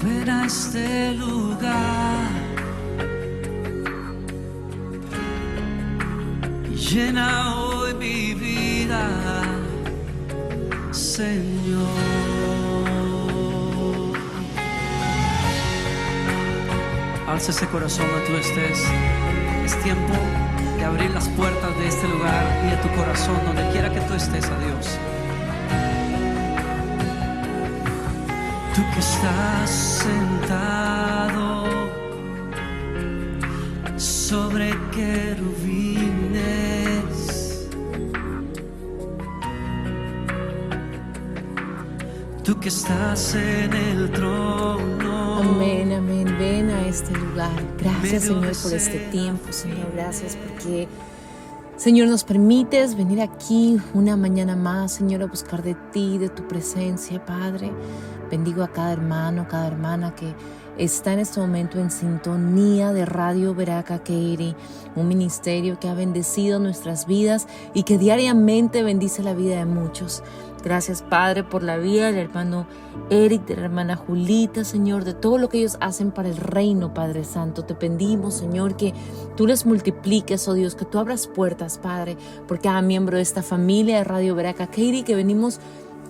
ven a este lugar y llena hoy mi vida, Señor. Alza ese corazón donde tú estés. Es tiempo de abrir las puertas de este lugar y de tu corazón, donde quiera que tú estés, a Dios. Tú que estás sentado sobre querubines, tú que estás en el trono. Amén, amén. Ven a este lugar. Gracias, Señor, por este tiempo, Señor. Gracias porque, Señor, nos permites venir aquí una mañana más, Señor, a buscar de ti, de tu presencia, Padre. Bendigo a cada hermano, cada hermana que está en este momento en sintonía de Radio Beraka Keiri, un ministerio que ha bendecido nuestras vidas y que diariamente bendice la vida de muchos. Gracias, Padre, por la vida del hermano Eric, de la hermana Julita, Señor, de todo lo que ellos hacen para el reino, Padre Santo. Te pedimos, Señor, que tú les multipliques, oh Dios, que tú abras puertas, Padre, por cada miembro de esta familia de Radio Beraka Keiri, que venimos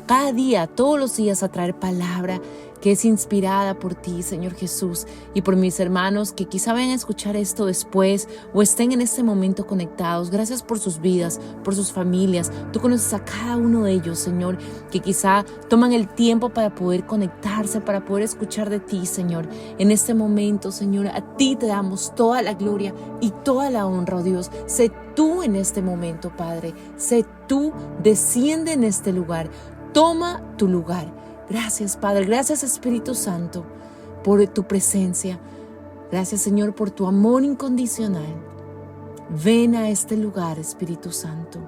cada día, todos los días, a traer palabra que es inspirada por ti, Señor Jesús, y por mis hermanos que quizá vayan a escuchar esto después o estén en este momento conectados. Gracias por sus vidas, por sus familias. Tú conoces a cada uno de ellos, Señor, que quizá toman el tiempo para poder conectarse, para poder escuchar de ti, Señor. En este momento, Señor, a ti te damos toda la gloria y toda la honra, oh Dios. Sé tú en este momento, Padre. Sé tú, desciende en este lugar. Toma tu lugar. Gracias, Padre. Gracias, Espíritu Santo, por tu presencia. Gracias, Señor, por tu amor incondicional. Ven a este lugar, Espíritu Santo.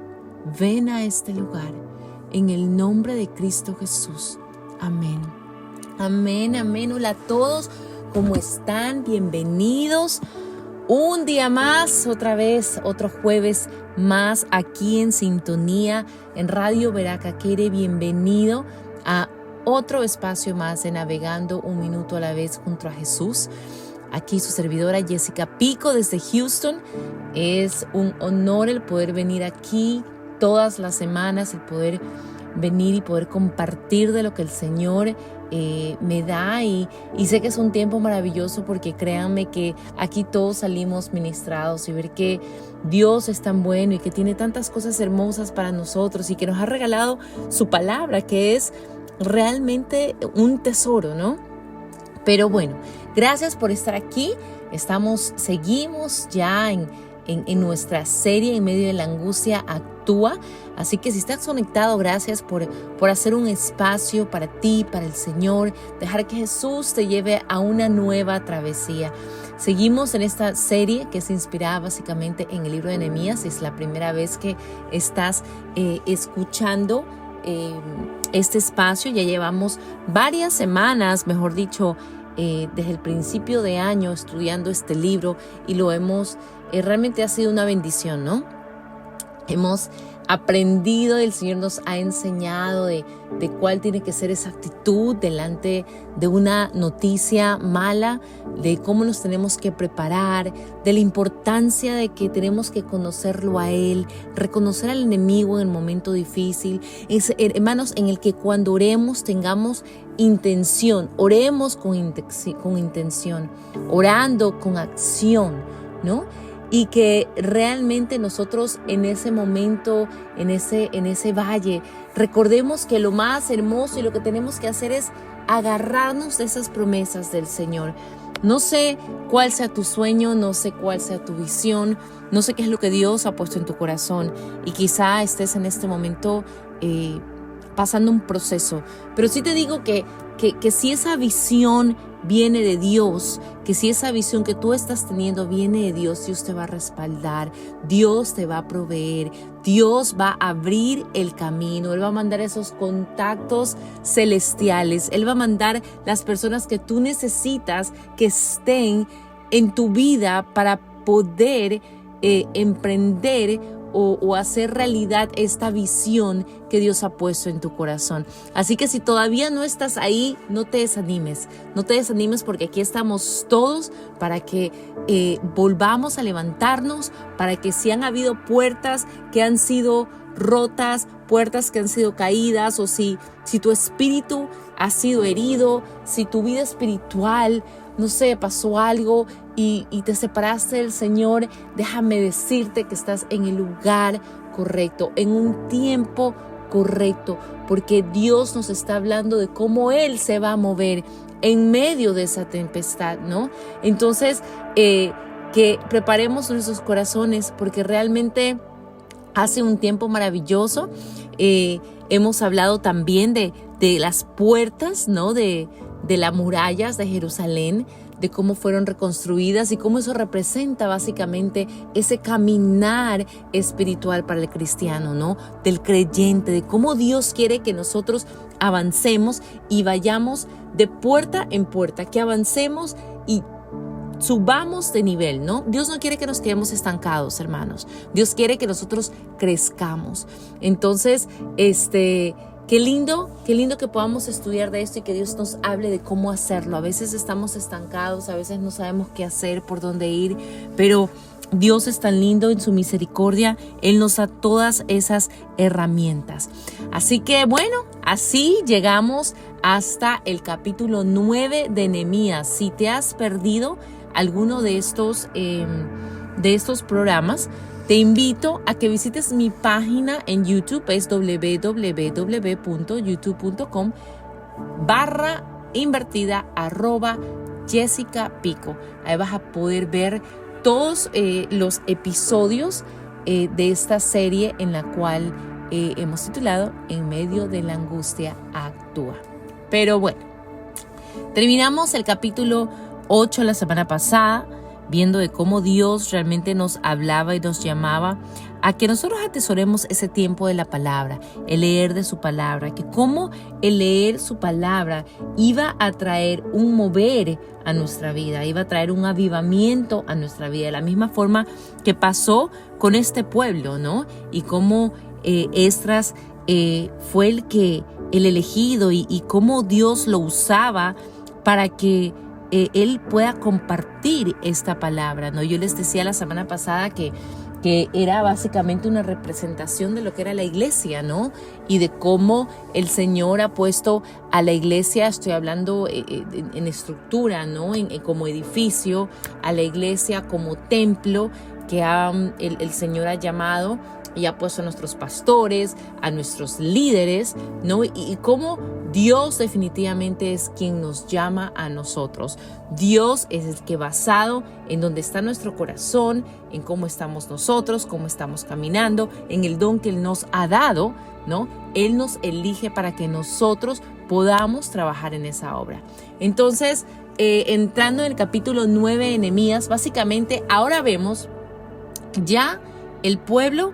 Ven a este lugar. En el nombre de Cristo Jesús. Amén. Amén, amén. Hola a todos. ¿Cómo están? Bienvenidos. Un día más, otra vez, otro jueves más aquí en sintonía en Radio Beraka Keiri. Bienvenido a otro espacio más de Navegando un Minuto a la Vez junto a Jesús. Aquí su servidora Jessica Pico desde Houston. Es un honor el poder venir aquí todas las semanas, el poder venir y poder compartir de lo que el Señor me da y sé que es un tiempo maravilloso porque créanme que aquí todos salimos ministrados y ver que Dios es tan bueno y que tiene tantas cosas hermosas para nosotros y que nos ha regalado su palabra, que es realmente un tesoro, ¿no? Pero bueno, gracias por estar aquí. Seguimos ya en nuestra serie En medio de la angustia actúa. Así que si estás conectado, gracias por hacer un espacio para ti, para el Señor, dejar que Jesús te lleve a una nueva travesía. Seguimos en esta serie que es inspirada básicamente en el libro de Nehemías. Es la primera vez que estás escuchando este espacio. Ya llevamos varias semanas, mejor dicho, desde el principio de año estudiando este libro y lo hemos, realmente ha sido una bendición, ¿no? Hemos aprendido, el Señor nos ha enseñado de cuál tiene que ser esa actitud delante de una noticia mala, de cómo nos tenemos que preparar, de la importancia de que tenemos que conocerlo a Él, reconocer al enemigo en el momento difícil. Hermanos, en el que cuando oremos tengamos intención, oremos con intención, orando con acción, ¿no? Y que realmente nosotros en ese momento, en ese valle, recordemos que lo más hermoso y lo que tenemos que hacer es agarrarnos de esas promesas del Señor. No sé cuál sea tu sueño, no sé cuál sea tu visión, no sé qué es lo que Dios ha puesto en tu corazón y quizá estés en este momento pasando un proceso. Pero sí te digo que si esa visión viene de Dios, que si esa visión que tú estás teniendo viene de Dios, Dios te va a respaldar, Dios te va a proveer, Dios va a abrir el camino, Él va a mandar esos contactos celestiales, Él va a mandar las personas que tú necesitas que estén en tu vida para poder emprender o hacer realidad esta visión que Dios ha puesto en tu corazón. Así que si todavía no estás ahí, no te desanimes porque aquí estamos todos para que volvamos a levantarnos, para que si han habido puertas que han sido rotas, puertas que han sido caídas, o si tu espíritu ha sido herido, si tu vida espiritual, no sé, pasó algo y te separaste del Señor, déjame decirte que estás en el lugar correcto, en un tiempo correcto, porque Dios nos está hablando de cómo Él se va a mover en medio de esa tempestad, ¿no? Entonces, que preparemos nuestros corazones, porque realmente hace un tiempo maravilloso. Hemos hablado también de las puertas, ¿no? De las murallas de Jerusalén, de cómo fueron reconstruidas y cómo eso representa básicamente ese caminar espiritual para el cristiano, ¿no? Del creyente, de cómo Dios quiere que nosotros avancemos y vayamos de puerta en puerta, que avancemos y subamos de nivel, ¿no? Dios no quiere que nos quedemos estancados, hermanos. Dios quiere que nosotros crezcamos. Entonces, qué lindo que podamos estudiar de esto y que Dios nos hable de cómo hacerlo. A veces estamos estancados, a veces no sabemos qué hacer, por dónde ir, pero Dios es tan lindo en su misericordia. Él nos da todas esas herramientas. Así que bueno, así llegamos hasta el capítulo 9 de Nehemías. Si te has perdido alguno de estos programas, te invito a que visites mi página en YouTube, es www.youtube.com/Jessica Pico. Ahí vas a poder ver todos los episodios de esta serie en la cual hemos titulado En medio de la angustia actúa. Pero bueno, terminamos el capítulo 8 la semana pasada, viendo de cómo Dios realmente nos hablaba y nos llamaba a que nosotros atesoremos ese tiempo de la palabra, el leer de su palabra, que cómo el leer su palabra iba a traer un mover a nuestra vida, iba a traer un avivamiento a nuestra vida, de la misma forma que pasó con este pueblo, ¿no? Y cómo Esdras fue el elegido y cómo Dios lo usaba para que él pueda compartir esta palabra, ¿no? Yo les decía la semana pasada que era básicamente una representación de lo que era la iglesia, ¿no? Y de cómo el Señor ha puesto a la iglesia, estoy hablando en estructura, ¿no? Como edificio, a la iglesia como templo que el Señor ha llamado y ha puesto a nuestros pastores, a nuestros líderes, ¿no? Y cómo Dios definitivamente es quien nos llama a nosotros. Dios es el que, basado en donde está nuestro corazón, en cómo estamos nosotros, cómo estamos caminando, en el don que Él nos ha dado, ¿no? Él nos elige para que nosotros podamos trabajar en esa obra. Entonces, entrando en el capítulo 9 de Nehemías, básicamente ahora vemos ya el pueblo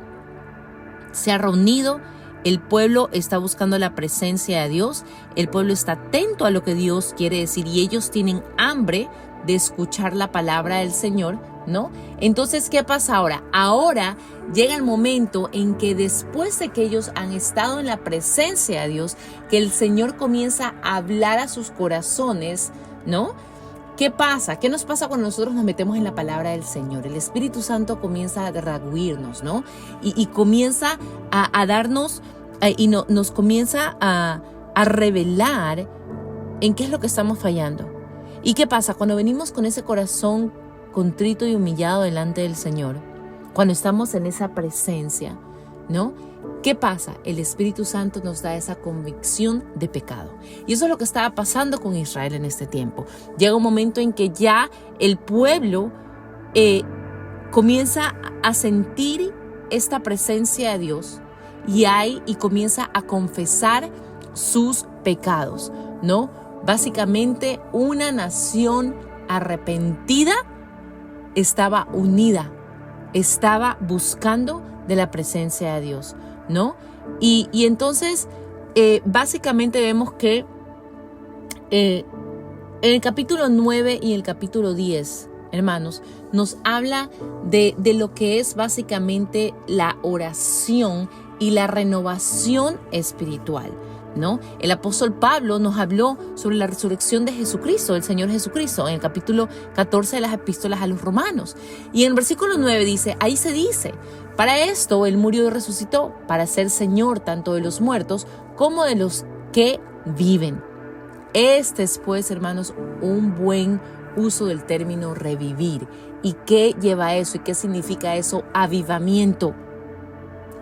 se ha reunido, el pueblo está buscando la presencia de Dios, el pueblo está atento a lo que Dios quiere decir y ellos tienen hambre de escuchar la palabra del Señor, ¿no? Entonces, ¿qué pasa ahora? Ahora llega el momento en que después de que ellos han estado en la presencia de Dios, que el Señor comienza a hablar a sus corazones, ¿no? ¿Qué pasa? ¿Qué nos pasa cuando nosotros nos metemos en la palabra del Señor? El Espíritu Santo comienza a redarguirnos, ¿no? Y comienza a darnos y nos comienza a revelar en qué es lo que estamos fallando. ¿Y qué pasa? Cuando venimos con ese corazón contrito y humillado delante del Señor, cuando estamos en esa presencia, ¿no? ¿Qué pasa? El Espíritu Santo nos da esa convicción de pecado. Y eso es lo que estaba pasando con Israel en este tiempo. Llega un momento en que ya el pueblo comienza a sentir esta presencia de Dios y comienza a confesar sus pecados, ¿no? Básicamente, una nación arrepentida estaba unida, estaba buscando de la presencia de Dios, ¿no? Y entonces, básicamente vemos que en el capítulo 9 y el capítulo 10, hermanos, nos habla de lo que es básicamente la oración y la renovación espiritual, ¿no? El apóstol Pablo nos habló sobre la resurrección de Jesucristo, del Señor Jesucristo, en el capítulo 14 de las epístolas a los romanos. Y en el versículo 9 dice, ahí se dice, para esto Él murió y resucitó, para ser Señor tanto de los muertos como de los que viven. Este es, pues, hermanos, un buen uso del término revivir. ¿Y qué lleva eso? ¿Y qué significa eso? Avivamiento.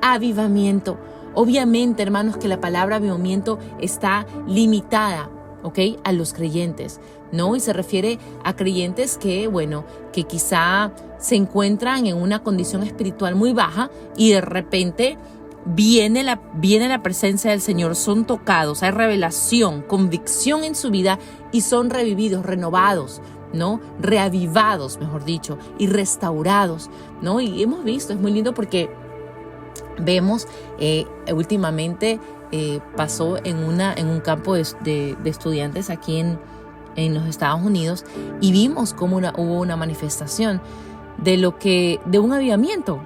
Avivamiento. Obviamente, hermanos, que la palabra avivamiento está limitada, ¿ok?, a los creyentes, ¿no? Y se refiere a creyentes que, bueno, que quizá se encuentran en una condición espiritual muy baja y de repente viene la presencia del Señor, son tocados, hay revelación, convicción en su vida y son revividos, renovados, ¿no? Reavivados, mejor dicho, y restaurados, ¿no? Y hemos visto, es muy lindo porque vemos últimamente pasó en un campo de estudiantes aquí en los Estados Unidos y vimos cómo hubo una manifestación de un avivamiento.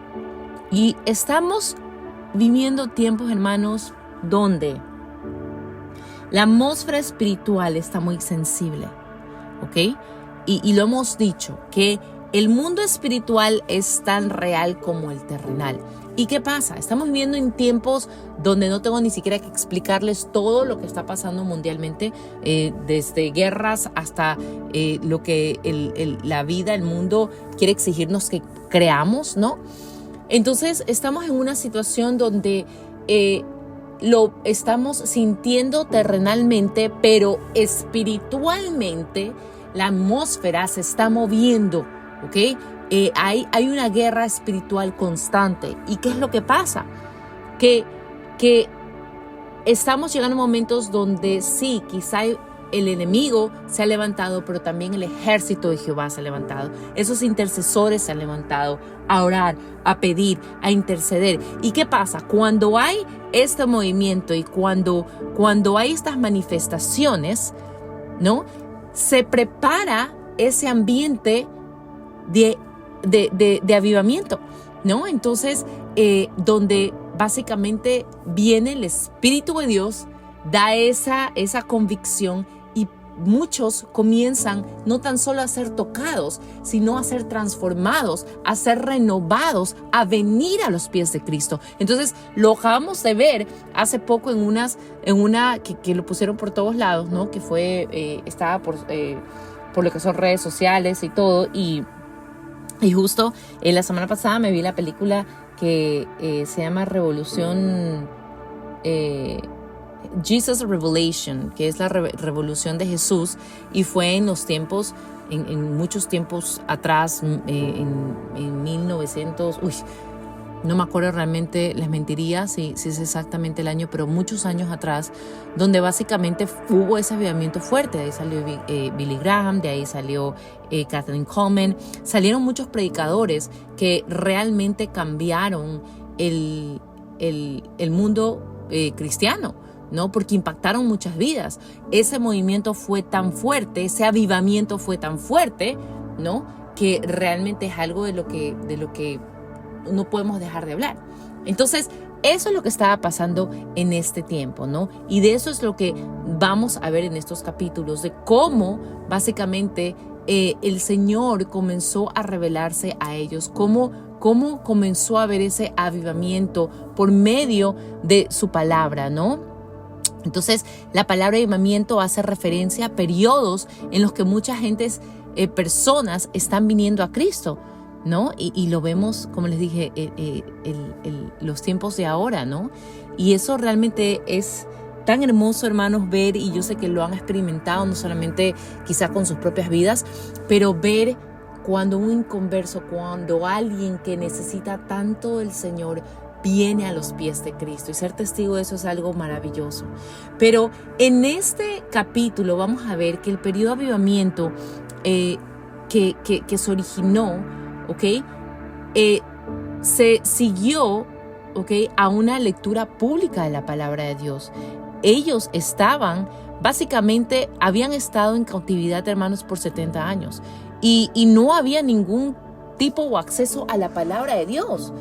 Y estamos viviendo tiempos, hermanos, donde la atmósfera espiritual está muy sensible, ¿ok? Y lo hemos dicho, que el mundo espiritual es tan real como el terrenal. ¿Y qué pasa? Estamos viviendo en tiempos donde no tengo ni siquiera que explicarles todo lo que está pasando mundialmente, desde guerras hasta lo que la vida, el mundo quiere exigirnos que creamos, ¿no? Entonces estamos en una situación donde lo estamos sintiendo terrenalmente, pero espiritualmente la atmósfera se está moviendo, ¿ok? Hay una guerra espiritual constante. ¿Y qué es lo que pasa? Que estamos llegando a momentos donde sí, quizá el enemigo se ha levantado, pero también el ejército de Jehová se ha levantado. Esos intercesores se han levantado a orar, a pedir, a interceder. ¿Y qué pasa? Cuando hay este movimiento y cuando hay estas manifestaciones, ¿no?, se prepara ese ambiente de avivamiento, ¿no? Entonces, donde básicamente viene el Espíritu de Dios, da esa convicción y muchos comienzan no tan solo a ser tocados, sino a ser transformados, a ser renovados, a venir a los pies de Cristo. Entonces, lo acabamos de ver hace poco en una que lo pusieron por todos lados, ¿no? Que fue, estaba por lo que son redes sociales y todo, y justo la semana pasada me vi la película que se llama Revolución, Jesus Revelation, que es la revolución de Jesús, y fue en los tiempos, en muchos tiempos atrás, en 1900, no me acuerdo realmente, les mentiría si es exactamente el año, pero muchos años atrás, donde básicamente hubo ese avivamiento fuerte. De ahí salió Billy Graham, de ahí salió Catherine Coleman, salieron muchos predicadores que realmente cambiaron el mundo cristiano, ¿no? Porque impactaron muchas vidas. Ese movimiento fue tan fuerte, ese avivamiento fue tan fuerte, ¿no?, que realmente es algo de lo que no podemos dejar de hablar. Entonces, eso es lo que estaba pasando en este tiempo, ¿no? Y de eso es lo que vamos a ver en estos capítulos, de cómo básicamente el Señor comenzó a revelarse a ellos, cómo comenzó a haber ese avivamiento por medio de su palabra, ¿no? Entonces, la palabra avivamiento hace referencia a periodos en los que mucha gente, personas están viniendo a Cristo, ¿no? Y lo vemos, como les dije, los tiempos de ahora, ¿no? Y eso realmente es tan hermoso, hermanos, ver, y yo sé que lo han experimentado, no solamente quizá con sus propias vidas, pero ver cuando un inconverso, cuando alguien que necesita tanto del Señor viene a los pies de Cristo, y ser testigo de eso es algo maravilloso. Pero en este capítulo vamos a ver que el periodo de avivamiento que se originó, ¿ok?, se siguió, ¿ok?, a una lectura pública de la palabra de Dios. Ellos habían estado en cautividad, hermanos, por 70 años. y no había ningún tipo o acceso a la palabra de Dios.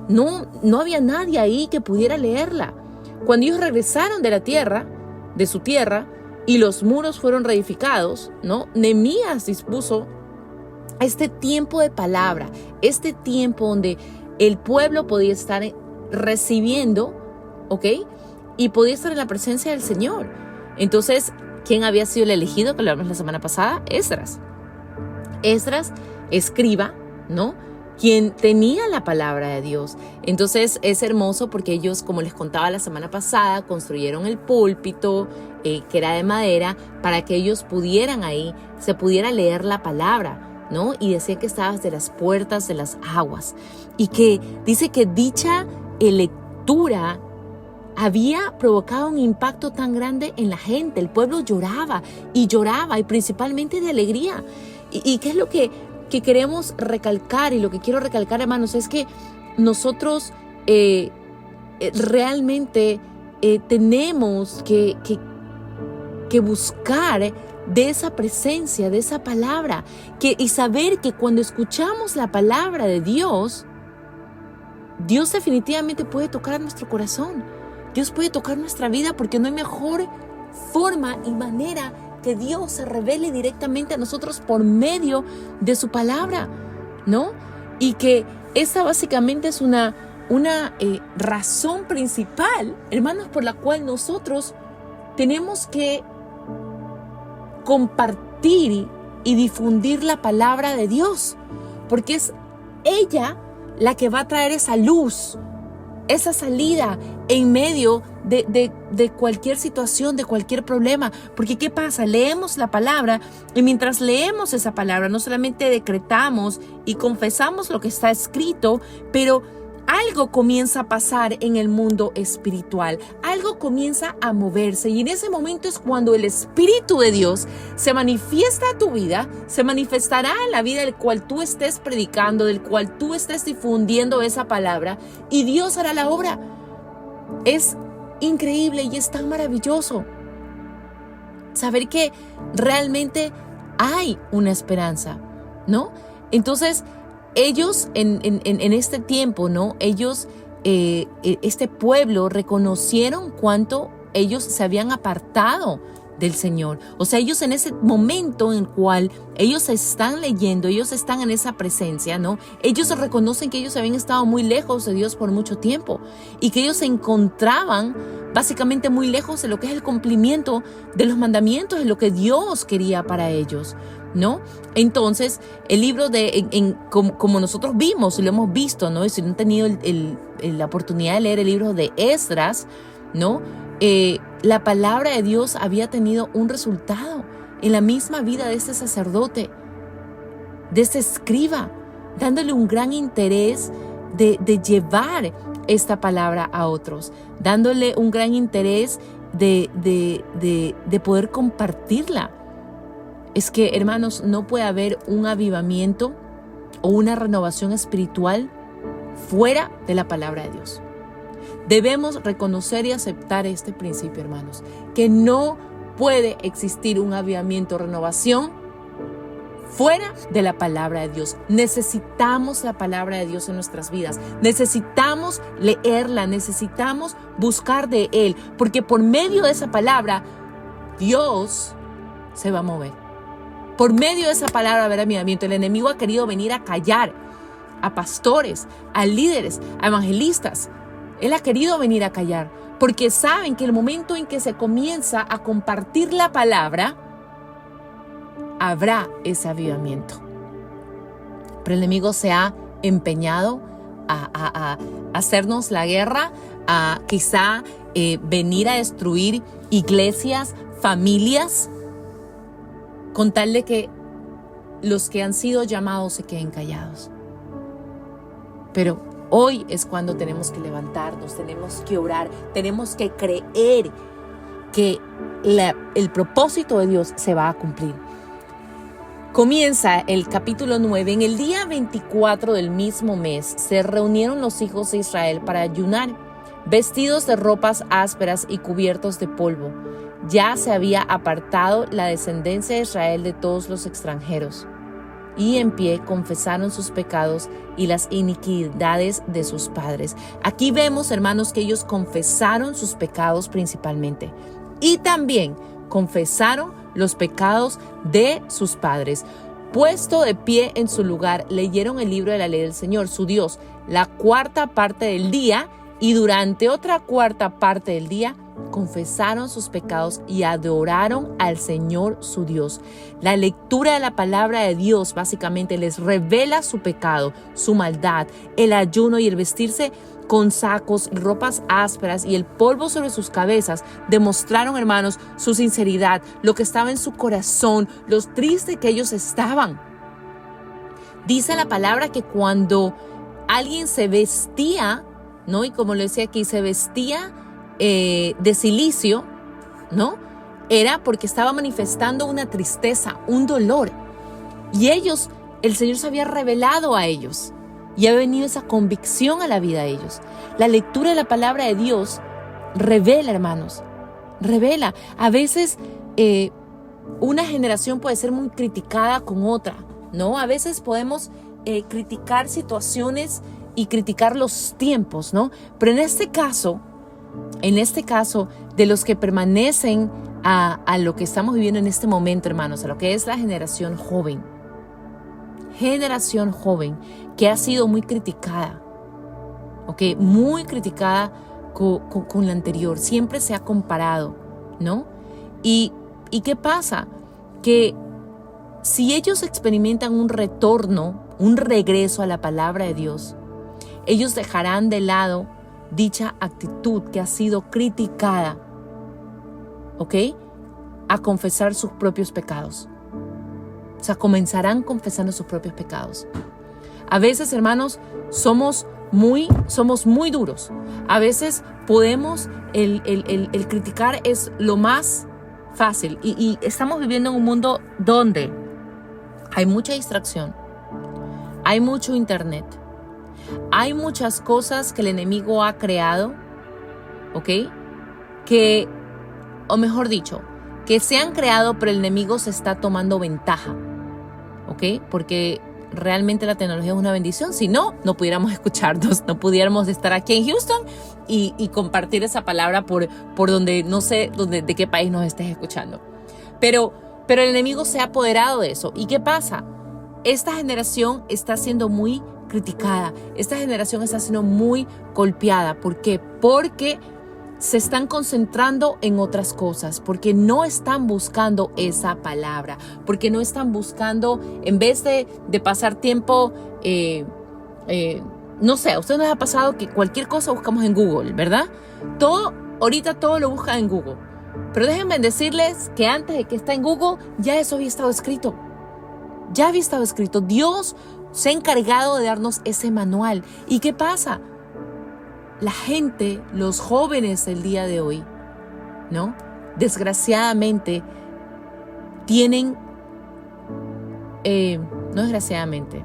No había nadie ahí que pudiera leerla. Cuando ellos regresaron de su tierra, y los muros fueron reedificados, ¿no? Nehemías dispuso este tiempo de palabra, este tiempo donde el pueblo podía estar recibiendo, ¿ok? Y podía estar en la presencia del Señor. Entonces, ¿quién había sido el elegido? Que lo hablamos la semana pasada, Esdras, escriba, ¿no? Quien tenía la palabra de Dios. Entonces es hermoso porque ellos, como les contaba la semana pasada, construyeron el púlpito que era de madera para que ellos pudieran ahí, se pudiera leer la palabra, ¿no? Y decía que estabas de las puertas de las aguas. Y que dice que dicha lectura había provocado un impacto tan grande en la gente. El pueblo lloraba, y principalmente de alegría. ¿Y qué es lo que queremos recalcar? Y lo que quiero recalcar, hermanos, es que nosotros realmente tenemos que buscar de esa presencia, de esa palabra, y saber que cuando escuchamos la palabra de Dios, Dios definitivamente puede tocar a nuestro corazón. Dios puede tocar nuestra vida, porque no hay mejor forma y manera que Dios se revele directamente a nosotros por medio de su palabra, ¿no? Y que esa básicamente es una razón principal, hermanos, por la cual nosotros tenemos que compartir y difundir la palabra de Dios, porque es ella la que va a traer esa luz, esa salida en medio de cualquier situación, de cualquier problema. Porque ¿qué pasa? Leemos la palabra, y mientras leemos esa palabra no solamente decretamos y confesamos lo que está escrito, pero algo comienza a pasar en el mundo espiritual, algo comienza a moverse, y en ese momento es cuando el Espíritu de Dios se manifiesta a tu vida, se manifestará en la vida del cual tú estés predicando, del cual tú estés difundiendo esa palabra, y Dios hará la obra. Es increíble y es tan maravilloso saber que realmente hay una esperanza, ¿no? Entonces, ellos en este tiempo, ¿no? Ellos, este pueblo, reconocieron cuánto ellos se habían apartado del Señor. O sea, ellos en ese momento en el cual ellos están leyendo, ellos están en esa presencia, ¿no? Ellos reconocen que ellos habían estado muy lejos de Dios por mucho tiempo, y que ellos se encontraban básicamente muy lejos de lo que es el cumplimiento de los mandamientos, de lo que Dios quería para ellos, ¿no? Entonces, el libro como nosotros vimos y lo hemos visto, ¿no? Y si no han tenido la oportunidad de leer el libro de Esdras, ¿no? La palabra de Dios había tenido un resultado en la misma vida de este sacerdote, de este escriba, dándole un gran interés de llevar esta palabra a otros, dándole un gran interés de poder compartirla. Es que, hermanos, no puede haber un avivamiento o una renovación espiritual fuera de la palabra de Dios. Debemos reconocer y aceptar este principio, hermanos, que no puede existir un avivamiento o renovación fuera de la palabra de Dios. Necesitamos la palabra de Dios en nuestras vidas. Necesitamos leerla, necesitamos buscar de Él, porque por medio de esa palabra Dios se va a mover. Por medio de esa palabra va a haber avivamiento. El enemigo ha querido venir a callar a pastores, a líderes, a evangelistas. Él ha querido venir a callar, porque saben que el momento en que se comienza a compartir la palabra, habrá ese avivamiento. Pero el enemigo se ha empeñado a hacernos la guerra, a quizá venir a destruir iglesias, familias, con tal de que los que han sido llamados se queden callados. Pero hoy es cuando tenemos que levantarnos, tenemos que orar, tenemos que creer que el propósito de Dios se va a cumplir. Comienza el capítulo 9. En el día 24 del mismo mes se reunieron los hijos de Israel para ayunar, vestidos de ropas ásperas y cubiertos de polvo. Ya se había apartado la descendencia de Israel de todos los extranjeros. y en pie confesaron sus pecados y las iniquidades de sus padres. Aquí vemos, hermanos, que ellos confesaron sus pecados principalmente y también confesaron los pecados de sus padres. Puesto de pie en su lugar, leyeron el libro de la ley del Señor, su Dios, la cuarta parte del día, y durante otra cuarta parte del día confesaron sus pecados y adoraron al Señor su Dios. La lectura de la palabra de Dios básicamente les revela su pecado, su maldad, el ayuno y el vestirse con sacos, ropas ásperas y el polvo sobre sus cabezas. Demostraron, hermanos, su sinceridad, lo que estaba en su corazón, lo triste que ellos estaban. Dice la palabra que cuando alguien se vestía, ¿no? Y como lo decía aquí, se vestía de cilicio, ¿no? Era porque estaba manifestando una tristeza, un dolor. Y ellos, el Señor se había revelado a ellos y ha venido esa convicción a la vida de ellos. La lectura de la palabra de Dios revela, hermanos, revela. A veces una generación puede ser muy criticada con otra, ¿no? A veces podemos criticar situaciones y criticar los tiempos, ¿no? Pero en este caso, de los que permanecen a lo que estamos viviendo en este momento, hermanos, a lo que es la generación joven que ha sido muy criticada, ¿ok? Muy criticada con la anterior, siempre se ha comparado, ¿no? ¿Y qué pasa? Que si ellos experimentan un retorno, un regreso a la palabra de Dios, ellos dejarán de lado dicha actitud que ha sido criticada, ¿ok? A confesar sus propios pecados. O sea, comenzarán confesando sus propios pecados. A veces, hermanos, somos muy duros. A veces podemos, el criticar es lo más fácil. Y estamos viviendo en un mundo donde hay mucha distracción, hay mucho internet, hay muchas cosas que el enemigo ha creado, ¿ok? O mejor dicho, que se han creado, pero el enemigo se está tomando ventaja, ¿ok? Porque realmente la tecnología es una bendición. Si no, no pudiéramos escucharnos, no pudiéramos estar aquí en Houston y compartir esa palabra por donde, no sé de qué país nos estés escuchando. Pero el enemigo se ha apoderado de eso. ¿Y qué pasa? Esta generación está siendo muy criticada. Esta generación está siendo muy golpeada. ¿Por qué? Porque se están concentrando en otras cosas, porque no están buscando esa palabra, porque no están buscando, en vez de pasar tiempo, no sé, a ustedes les ha pasado que cualquier cosa buscamos en Google, ¿verdad? Ahorita todo lo buscan en Google. Pero déjenme decirles que antes de que está en Google, ya eso había estado escrito. Ya había estado escrito. Dios se ha encargado de darnos ese manual. ¿Y qué pasa? La gente, los jóvenes del día de hoy, ¿no? Desgraciadamente, tienen, no desgraciadamente,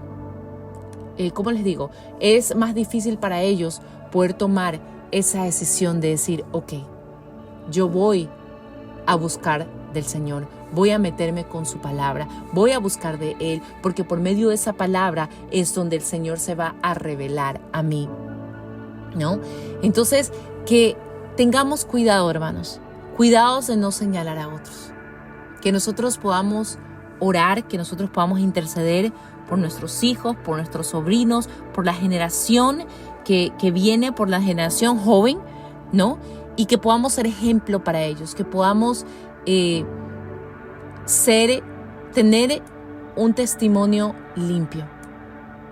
¿cómo les digo? Es más difícil para ellos poder tomar esa decisión de decir, ok, yo voy a buscar del Señor, voy a meterme con su palabra, voy a buscar de Él, porque por medio de esa palabra es donde el Señor se va a revelar a mí, ¿no? Entonces, que tengamos cuidado, hermanos, cuidados de no señalar a otros, que nosotros podamos orar, que nosotros podamos interceder por nuestros hijos, por nuestros sobrinos, por la generación que viene, por la generación joven, ¿no? Y que podamos ser ejemplo para ellos, que podamos tener un testimonio limpio,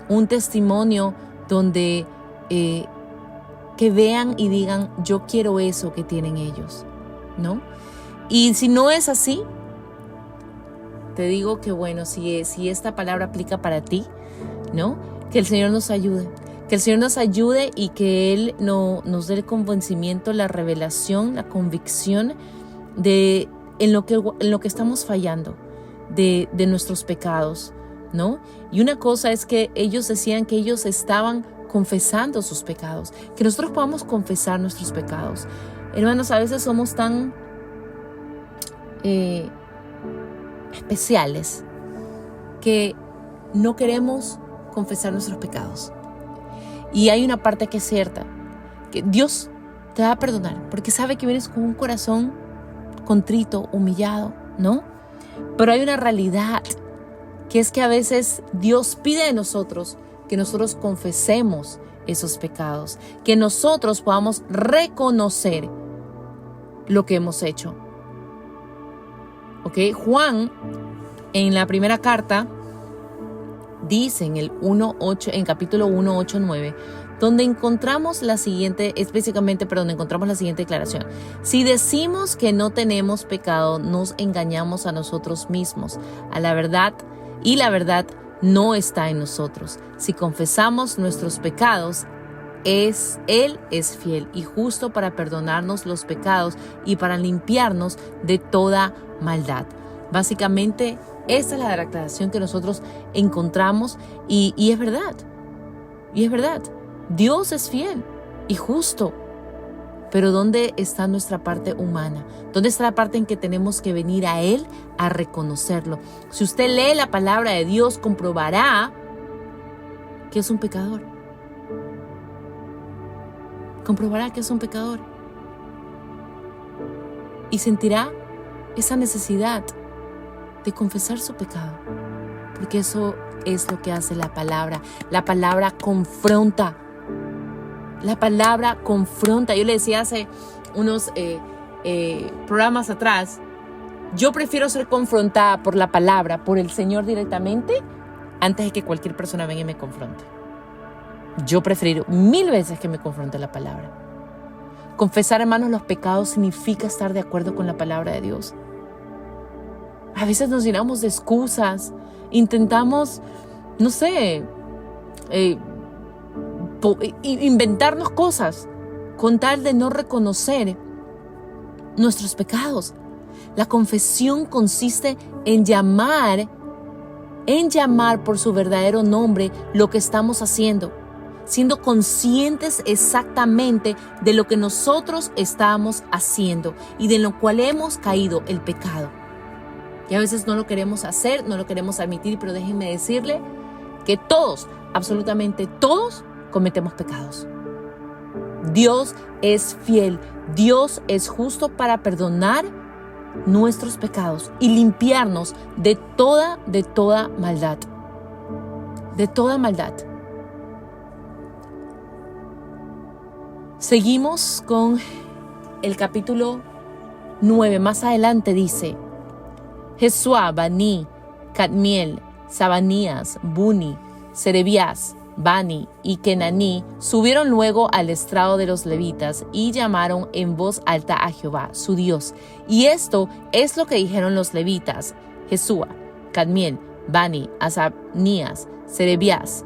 un testimonio donde que vean y digan, yo quiero eso que tienen ellos, ¿no? Y si no es así, te digo que bueno, si esta palabra aplica para ti, ¿no? Que el Señor nos ayude. Que el Señor nos ayude y que Él nos dé el convencimiento, la revelación, la convicción en lo que estamos fallando, de nuestros pecados, ¿no? Y una cosa es que ellos decían que ellos estaban confesando sus pecados, que nosotros podamos confesar nuestros pecados. Hermanos, a veces somos tan especiales que no queremos confesar nuestros pecados. Y hay una parte que es cierta, que Dios te va a perdonar, porque sabe que vienes con un corazón contrito, humillado, ¿no? Pero hay una realidad, que es que a veces Dios pide de nosotros que nosotros confesemos esos pecados, que nosotros podamos reconocer lo que hemos hecho. ¿Ok? Juan, en la primera carta, dice en el capítulo 1, 8, 9, donde encontramos la siguiente declaración. Si decimos que no tenemos pecado, nos engañamos a nosotros mismos, la verdad no está en nosotros. Si confesamos nuestros pecados, Él es fiel y justo para perdonarnos los pecados y para limpiarnos de toda maldad. Básicamente, esa es la declaración que nosotros encontramos y es verdad. Y es verdad. Dios es fiel y justo. Pero ¿dónde está nuestra parte humana? ¿Dónde está la parte en que tenemos que venir a Él a reconocerlo? Si usted lee la palabra de Dios, comprobará que es un pecador. Comprobará que es un pecador. Y sentirá esa necesidad de confesar su pecado. Porque eso es lo que hace la palabra. La palabra confronta. La palabra confronta. Yo le decía hace unos programas atrás, yo prefiero ser confrontada por la palabra, por el Señor directamente, antes de que cualquier persona venga y me confronte. Yo prefiero 1000 veces que me confronte la palabra. Confesar, hermanos, los pecados significa estar de acuerdo con la palabra de Dios. A veces nos llenamos de excusas, intentamos, inventarnos cosas con tal de no reconocer nuestros pecados. La confesión consiste en llamar por su verdadero nombre lo que estamos haciendo, siendo conscientes exactamente de lo que nosotros estamos haciendo y de lo cual hemos caído, el pecado. Y a veces no lo queremos hacer, no lo queremos admitir, pero déjenme decirle que todos, absolutamente todos, cometemos pecados. Dios es fiel, Dios es justo para perdonar nuestros pecados y limpiarnos de toda maldad. De toda maldad. Seguimos con el capítulo 9. Más adelante dice: Jesúa, Bani, Cadmiel, Sabanías, Buni, Serebías, Bani y Kenaní subieron luego al estrado de los levitas y llamaron en voz alta a Jehová, su Dios. Y esto es lo que dijeron los levitas: Jesúa, Cadmiel, Bani, Asanías, Serebías,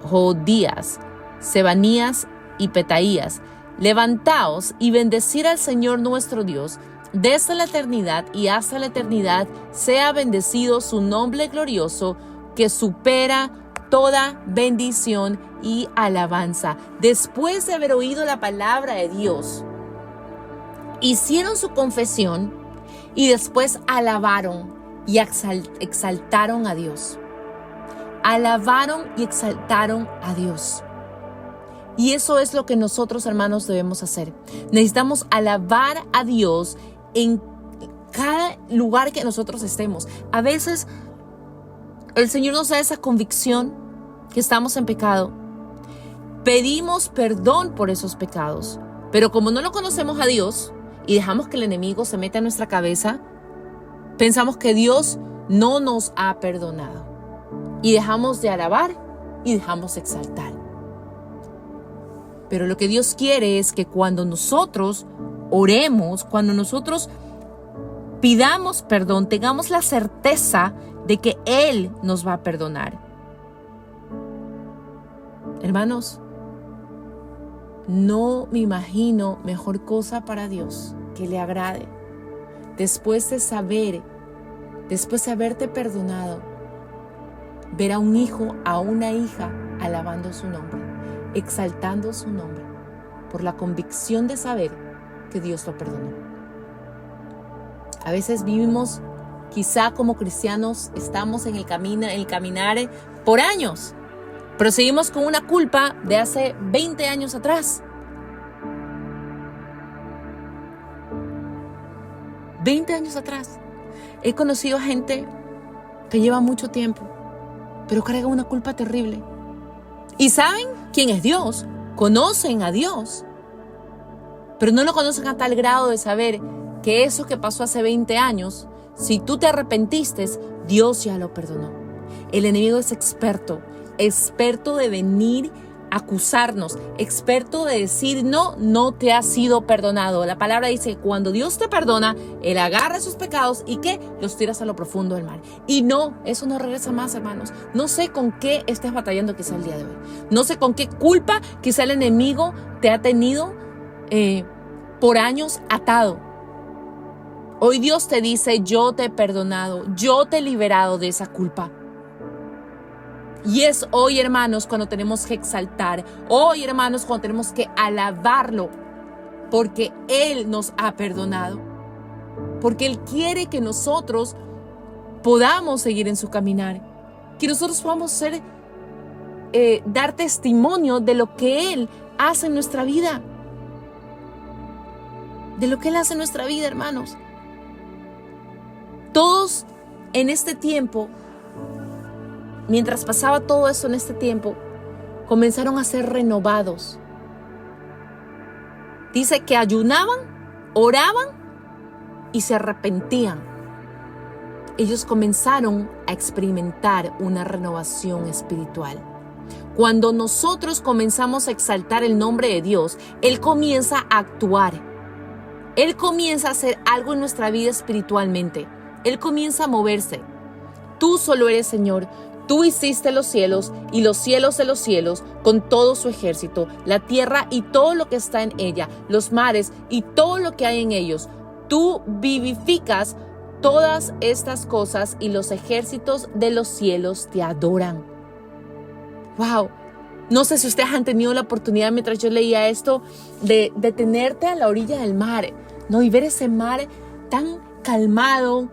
Jodías, Sebanías y Petaías, levantaos y bendecid al Señor nuestro Dios. Desde la eternidad y hasta la eternidad sea bendecido su nombre glorioso, que supera toda bendición y alabanza. Después de haber oído la palabra de Dios, hicieron su confesión y después alabaron y exaltaron a Dios. Alabaron y exaltaron a Dios. Y eso es lo que nosotros, hermanos, debemos hacer. Necesitamos alabar a Dios en cada lugar que nosotros estemos. A veces el Señor nos da esa convicción que estamos en pecado. Pedimos perdón por esos pecados. Pero como no lo conocemos a Dios y dejamos que el enemigo se meta en nuestra cabeza, pensamos que Dios no nos ha perdonado. Y dejamos de alabar y dejamos de exaltar. Pero lo que Dios quiere es que cuando nosotros oremos, cuando nosotros pidamos perdón, tengamos la certeza de que Él nos va a perdonar. Hermanos, no me imagino mejor cosa para Dios que le agrade. Después de haberte perdonado, ver a un hijo, a una hija alabando su nombre, exaltando su nombre, por la convicción de saber que Dios lo perdonó. A veces vivimos quizá como cristianos estamos en el caminar por años, pero seguimos con una culpa de hace 20 años atrás. 20 años atrás. He conocido a gente que lleva mucho tiempo, pero carga una culpa terrible. Y saben quién es Dios, conocen a Dios, pero no lo conocen a tal grado de saber que eso que pasó hace 20 años, si tú te arrepentiste, Dios ya lo perdonó. El enemigo es experto de venir a acusarnos, experto de decir no te ha sido perdonado. La palabra dice que cuando Dios te perdona, Él agarra sus pecados y ¿qué? Los tiras a lo profundo del mar. Y no, eso no regresa más, hermanos. No sé con qué estés batallando quizá el día de hoy. No sé con qué culpa quizá el enemigo te ha tenido por años atado. Hoy Dios te dice, yo te he perdonado, yo te he liberado de esa culpa. Y es hoy, hermanos, cuando tenemos que exaltar. Hoy, hermanos, cuando tenemos que alabarlo. Porque Él nos ha perdonado. Porque Él quiere que nosotros podamos seguir en su caminar. Que nosotros podamos dar testimonio de lo que Él hace en nuestra vida. De lo que Él hace en nuestra vida, hermanos. Todos en este tiempo, mientras pasaba todo eso en este tiempo, comenzaron a ser renovados. Dice que ayunaban, oraban y se arrepentían. Ellos comenzaron a experimentar una renovación espiritual. Cuando nosotros comenzamos a exaltar el nombre de Dios, Él comienza a actuar. Él comienza a hacer algo en nuestra vida espiritualmente. Él comienza a moverse. Tú solo eres Señor. Tú hiciste los cielos y los cielos de los cielos con todo su ejército, la tierra y todo lo que está en ella, los mares y todo lo que hay en ellos. Tú vivificas todas estas cosas y los ejércitos de los cielos te adoran. ¡Wow! No sé si ustedes han tenido la oportunidad, mientras yo leía esto, de detenerte a la orilla del mar, ¿no? Y ver ese mar tan calmado,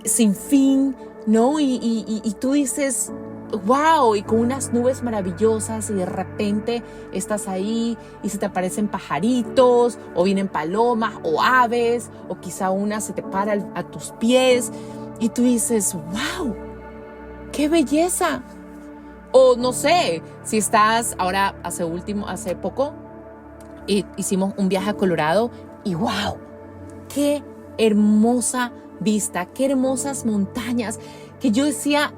sin fin, ¿no? Y tú dices, wow, y con unas nubes maravillosas, y de repente estás ahí y se te aparecen pajaritos, o vienen palomas o aves, o quizá una se te para a tus pies y tú dices, wow, qué belleza. O no sé, si estás ahora, hace poco hicimos un viaje a Colorado y wow, qué hermosa vista, qué hermosas montañas, que yo decía,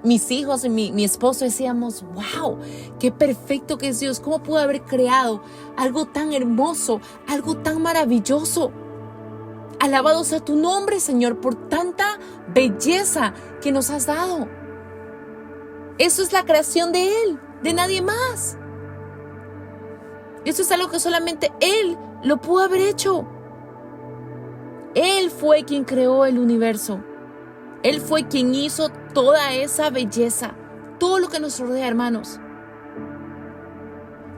mis hijos y mi esposo decíamos, wow, qué perfecto que es Dios, cómo pudo haber creado algo tan hermoso, algo tan maravilloso. Alabado sea tu nombre, Señor, por tanta belleza que nos has dado. Eso es la creación de Él, de nadie más. Eso es algo que solamente Él lo pudo haber hecho. Él fue quien creó el universo. Él fue quien hizo toda esa belleza, todo lo que nos rodea, hermanos.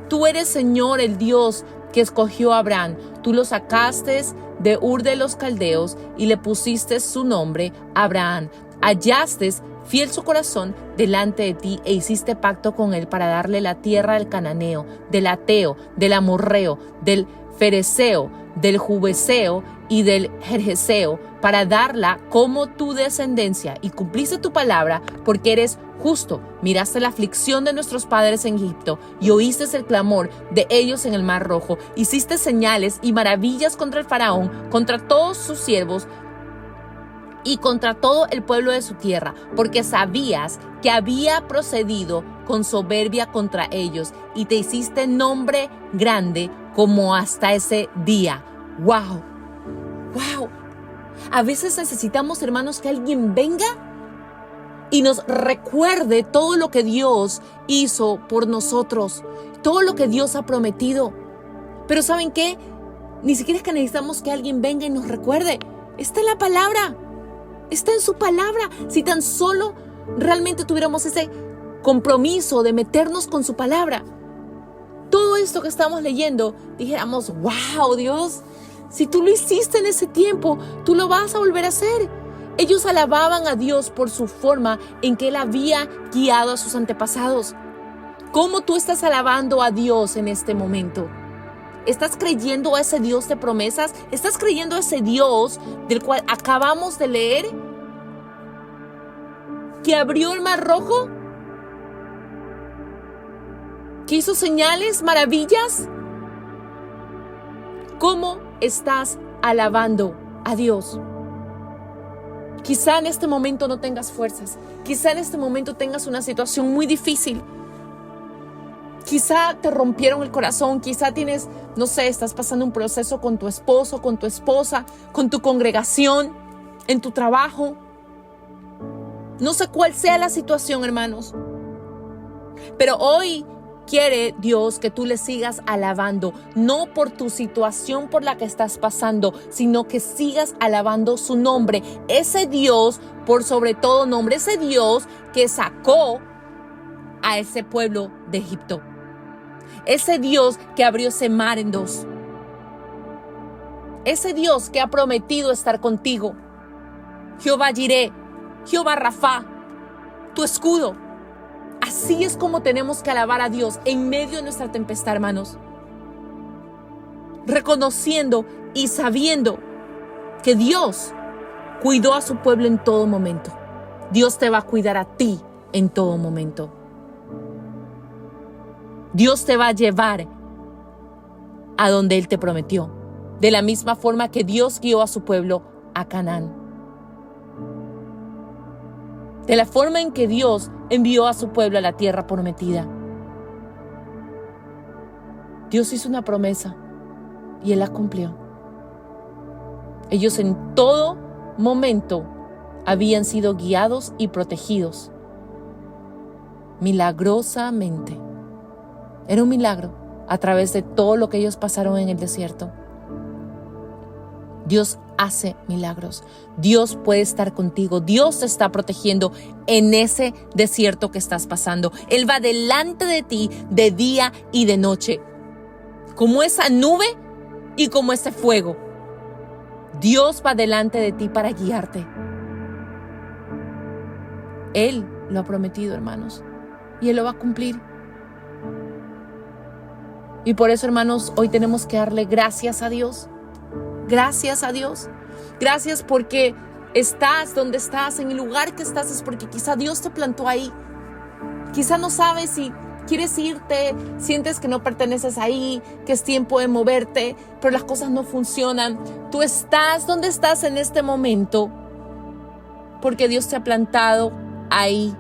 Tú eres, Señor, el Dios que escogió a Abraham. Tú lo sacaste de Ur de los Caldeos y le pusiste su nombre, Abraham. Hallaste fiel su corazón delante de ti e hiciste pacto con él para darle la tierra del cananeo, del ateo, del amorreo, del fereceo, del jubeseo y del jerjeseo, para darla como tu descendencia, y cumpliste tu palabra porque eres justo. Miraste la aflicción de nuestros padres en Egipto y oíste el clamor de ellos en el Mar Rojo. Hiciste señales y maravillas contra el faraón, contra todos sus siervos y contra todo el pueblo de su tierra, porque sabías que había procedido con soberbia contra ellos y te hiciste nombre grande como hasta ese día. ¡Wow! ¡Wow! A veces necesitamos, hermanos, que alguien venga y nos recuerde todo lo que Dios hizo por nosotros, todo lo que Dios ha prometido. Pero ¿saben qué? Ni siquiera es que necesitamos que alguien venga y nos recuerde. Está en la palabra. Está en su palabra. Si tan solo realmente tuviéramos ese compromiso de meternos con su palabra, todo esto que estamos leyendo, dijéramos, wow, Dios, si tú lo hiciste en ese tiempo, tú lo vas a volver a hacer. Ellos alababan a Dios por su forma en que Él había guiado a sus antepasados. ¿Cómo tú estás alabando a Dios en este momento? ¿Estás creyendo a ese Dios de promesas? ¿Estás creyendo a ese Dios del cual acabamos de leer? ¿Que abrió el mar rojo? ¿Que hizo señales, maravillas? ¿Cómo estás alabando a Dios? Quizá en este momento no tengas fuerzas. Quizá en este momento tengas una situación muy difícil. Quizá te rompieron el corazón. Quizá tienes, no sé, estás pasando un proceso con tu esposo, con tu esposa, con tu congregación, en tu trabajo. No sé cuál sea la situación, hermanos. Pero hoy quiere Dios que tú le sigas alabando, no por tu situación por la que estás pasando, sino que sigas alabando su nombre. Ese Dios, por sobre todo nombre, ese Dios que sacó a ese pueblo de Egipto. Ese Dios que abrió ese mar en dos. Ese Dios que ha prometido estar contigo. Jehová Jireh, Jehová Rafa, tu escudo. Así es como tenemos que alabar a Dios en medio de nuestra tempestad, hermanos. Reconociendo y sabiendo que Dios cuidó a su pueblo en todo momento. Dios te va a cuidar a ti en todo momento. Dios te va a llevar a donde Él te prometió. De la misma forma que Dios guió a su pueblo a Canaán. De la forma en que Dios envió a su pueblo a la tierra prometida. Dios hizo una promesa y Él la cumplió. Ellos en todo momento habían sido guiados y protegidos milagrosamente. Era un milagro a través de todo lo que ellos pasaron en el desierto. Dios hace milagros. Dios puede estar contigo. Dios te está protegiendo en ese desierto que estás pasando. Él va delante de ti de día y de noche. Como esa nube y como ese fuego. Dios va delante de ti para guiarte. Él lo ha prometido, hermanos. Y Él lo va a cumplir. Y por eso, hermanos, hoy tenemos que darle gracias a Dios. Gracias a Dios. Gracias porque estás donde estás, en el lugar que estás, es porque quizá Dios te plantó ahí. Quizá no sabes si quieres irte, sientes que no perteneces ahí, que es tiempo de moverte, pero las cosas no funcionan. Tú estás donde estás en este momento porque Dios te ha plantado ahí.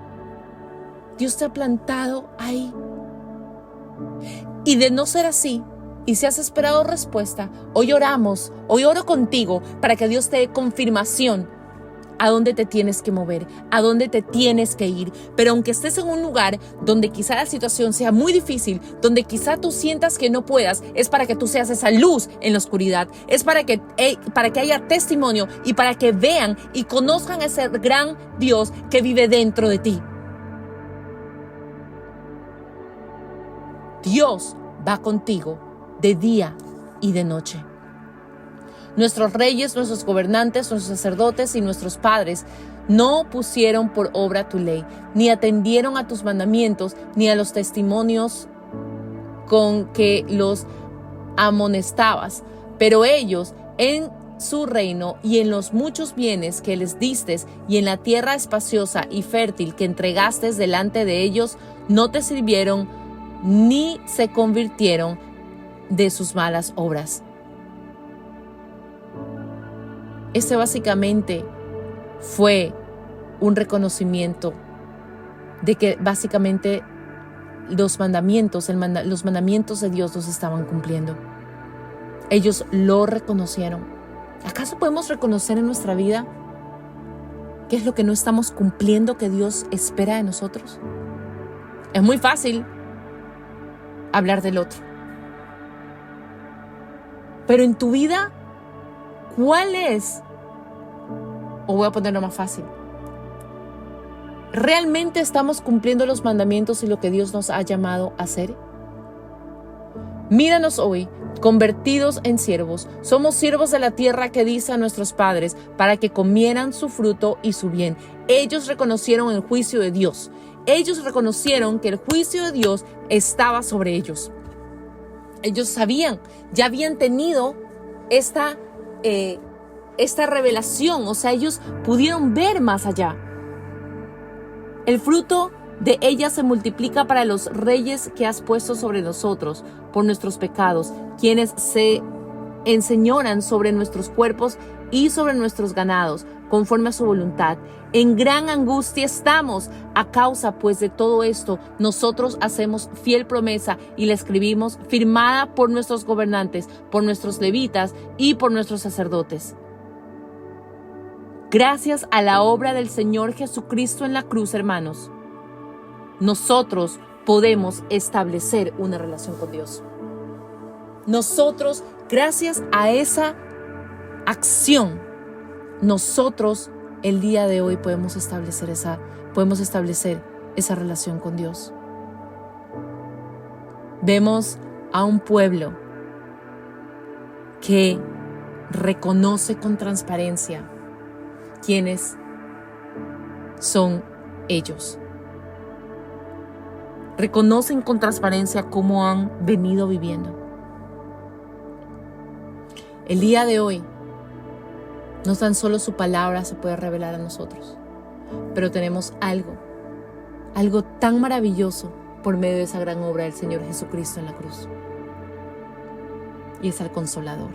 Dios te ha plantado ahí. Y de no ser así, y si has esperado respuesta, hoy oramos, hoy oro contigo para que Dios te dé confirmación a dónde te tienes que mover, a dónde te tienes que ir. Pero aunque estés en un lugar donde quizá la situación sea muy difícil, donde quizá tú sientas que no puedas, es para que tú seas esa luz en la oscuridad. Es para que haya testimonio y para que vean y conozcan a ese gran Dios que vive dentro de ti. Dios va contigo de día y de noche. Nuestros reyes, nuestros gobernantes, nuestros sacerdotes y nuestros padres no pusieron por obra tu ley, ni atendieron a tus mandamientos, ni a los testimonios con que los amonestabas. Pero ellos, en su reino y en los muchos bienes que les diste y en la tierra espaciosa y fértil que entregaste delante de ellos, no te sirvieron ni se convirtieron de sus malas obras. Este básicamente fue un reconocimiento de que básicamente los mandamientos de Dios los estaban cumpliendo. Ellos lo reconocieron. ¿Acaso podemos reconocer en nuestra vida qué es lo que no estamos cumpliendo que Dios espera de nosotros? Es muy fácil hablar del otro. Pero en tu vida, ¿cuál es? O voy a ponerlo más fácil. ¿Realmente estamos cumpliendo los mandamientos y lo que Dios nos ha llamado a hacer? Míranos hoy convertidos en siervos. Somos siervos de la tierra que dice a nuestros padres, para que comieran su fruto y su bien. Ellos reconocieron el juicio de Dios. Ellos reconocieron que el juicio de Dios estaba sobre ellos. Ellos sabían, ya habían tenido esta revelación, o sea, ellos pudieron ver más allá. El fruto de ella se multiplica para los reyes que has puesto sobre nosotros por nuestros pecados, quienes se enseñoran sobre nuestros cuerpos y sobre nuestros ganados, conforme a su voluntad. En gran angustia estamos. A causa pues de todo esto, nosotros hacemos fiel promesa y la escribimos, firmada por nuestros gobernantes, por nuestros levitas y por nuestros sacerdotes. Gracias a la obra del Señor Jesucristo en la cruz, hermanos, nosotros podemos establecer una relación con Dios. Nosotros, gracias a esa acción, nosotros el día de hoy podemos establecer esa relación con Dios. Vemos a un pueblo que reconoce con transparencia quiénes son ellos. Reconocen con transparencia cómo han venido viviendo. El día de hoy, no tan solo su palabra se puede revelar a nosotros, pero tenemos algo tan maravilloso por medio de esa gran obra del Señor Jesucristo en la cruz. Y es el Consolador,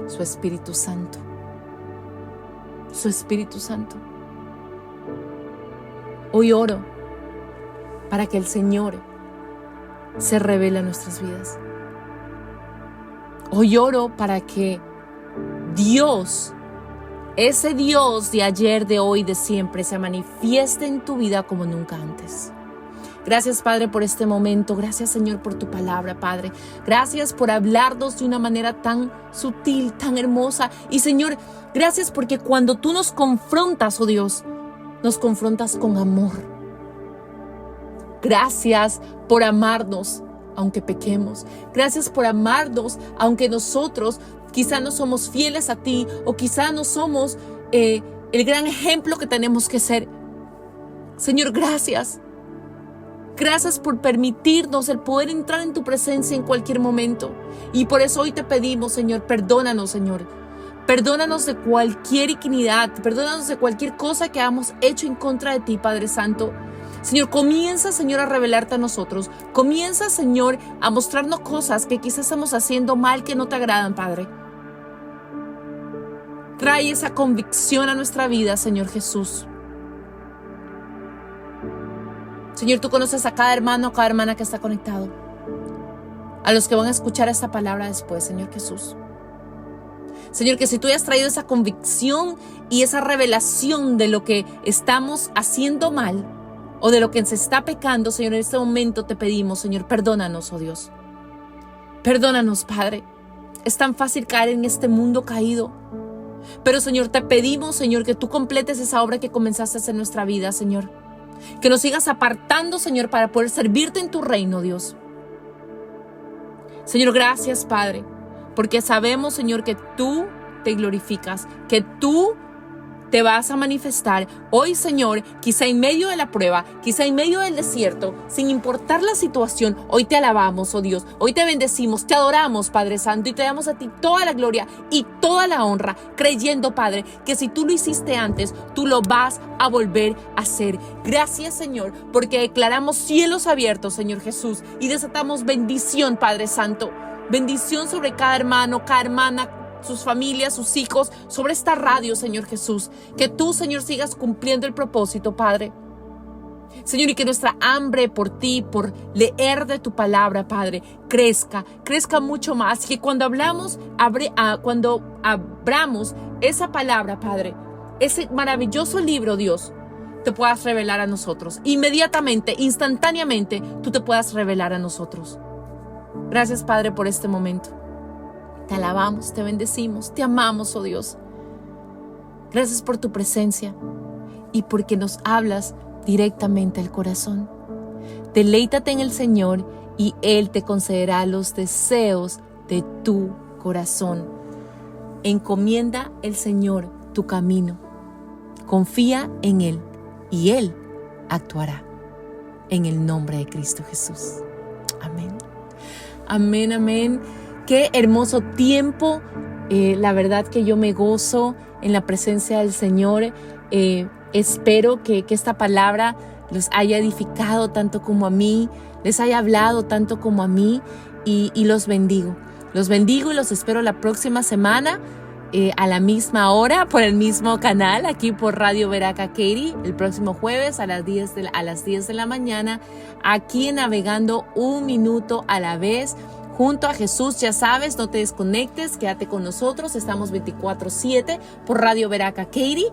su Espíritu Santo. Su Espíritu Santo. Hoy oro para que el Señor se revele en nuestras vidas. Hoy oro para que Dios, ese Dios de ayer, de hoy, de siempre, se manifieste en tu vida como nunca antes. Gracias, Padre, por este momento. Gracias, Señor, por tu palabra, Padre. Gracias por hablarnos de una manera tan sutil, tan hermosa. Y, Señor, gracias porque cuando tú nos confrontas, oh Dios, nos confrontas con amor. Gracias por amarnos aunque pequemos. Gracias por amarnos aunque nosotros quizá no somos fieles a ti o quizá no somos el gran ejemplo que tenemos que ser. Señor, gracias. Gracias por permitirnos el poder entrar en tu presencia en cualquier momento. Y por eso hoy te pedimos, Señor, perdónanos, Señor. Perdónanos de cualquier iniquidad, perdónanos de cualquier cosa que hayamos hecho en contra de ti, Padre Santo. Señor, comienza, Señor, a revelarte a nosotros. Comienza, Señor, a mostrarnos cosas que quizás estamos haciendo mal, que no te agradan, Padre. Trae esa convicción a nuestra vida, Señor Jesús. Señor, tú conoces a cada hermano, a cada hermana que está conectado. A los que van a escuchar esta palabra después, Señor Jesús. Señor, que si tú has traído esa convicción y esa revelación de lo que estamos haciendo mal o de lo que se está pecando, Señor, en este momento te pedimos, Señor, perdónanos, oh Dios. Perdónanos, Padre. Es tan fácil caer en este mundo caído. Pero, Señor, te pedimos, Señor, que tú completes esa obra que comenzaste a hacer en nuestra vida, Señor. Que nos sigas apartando, Señor, para poder servirte en tu reino, Dios. Señor, gracias, Padre, porque sabemos, Señor, que tú te glorificas, que tú te vas a manifestar hoy, Señor, quizá en medio de la prueba, quizá en medio del desierto, sin importar la situación. Hoy te alabamos, oh Dios, hoy te bendecimos, te adoramos, Padre Santo, y te damos a ti toda la gloria y toda la honra, creyendo, Padre, que si tú lo hiciste antes, tú lo vas a volver a hacer. Gracias, Señor, porque declaramos cielos abiertos, Señor Jesús, y desatamos bendición, Padre Santo, bendición sobre cada hermano, cada hermana, sus familias, sus hijos, sobre esta radio, Señor Jesús. Que tú, Señor, sigas cumpliendo el propósito, Padre. Señor, y que nuestra hambre por ti, por leer de tu palabra, Padre, crezca mucho más. Que cuando cuando abramos esa palabra, Padre, ese maravilloso libro, Dios, te puedas revelar a nosotros. Inmediatamente, instantáneamente, tú te puedas revelar a nosotros. Gracias, Padre, por este momento. Te alabamos, te bendecimos, te amamos, oh Dios. Gracias por tu presencia y porque nos hablas directamente al corazón. Deleítate en el Señor y Él te concederá los deseos de de tu corazón. Encomienda al Señor tu camino. Confía en Él y Él actuará. En el nombre de Cristo Jesús. Amén. Amén, amén. Qué hermoso tiempo. La verdad que yo me gozo en la presencia del Señor. Espero que esta palabra los haya edificado tanto como a mí, les haya hablado tanto como a mí, y los bendigo. Los bendigo y los espero la próxima semana a la misma hora por el mismo canal, aquí por Radio Veraca Katy, el próximo jueves a las 10 de la mañana, aquí en Navegando un Minuto a la Vez. Junto a Jesús, ya sabes, no te desconectes, quédate con nosotros, estamos 24/7 por Radio Veraca Katy.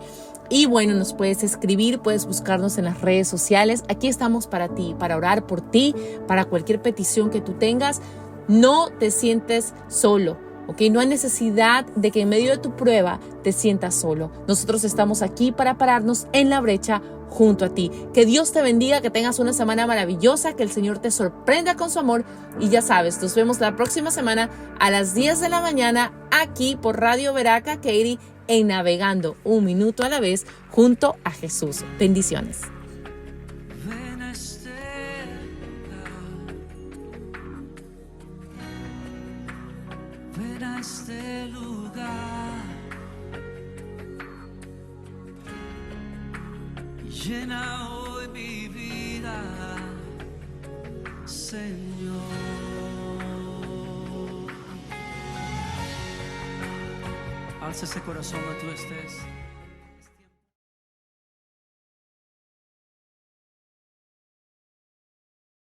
Y bueno, nos puedes escribir, puedes buscarnos en las redes sociales. Aquí estamos para ti, para orar por ti, para cualquier petición que tú tengas. No te sientes solo, ¿ok? No hay necesidad de que en medio de tu prueba te sientas solo. Nosotros estamos aquí para pararnos en la brecha junto a ti. Que Dios te bendiga, que tengas una semana maravillosa, que el Señor te sorprenda con su amor. Y ya sabes, nos vemos la próxima semana a las 10 de la mañana aquí por Radio Veraca Katy en Navegando un Minuto a la Vez junto a Jesús. Bendiciones. Ven a este lugar. Ven a este lugar. Llena hoy mi vida, Señor. Alza ese corazón donde tú estés.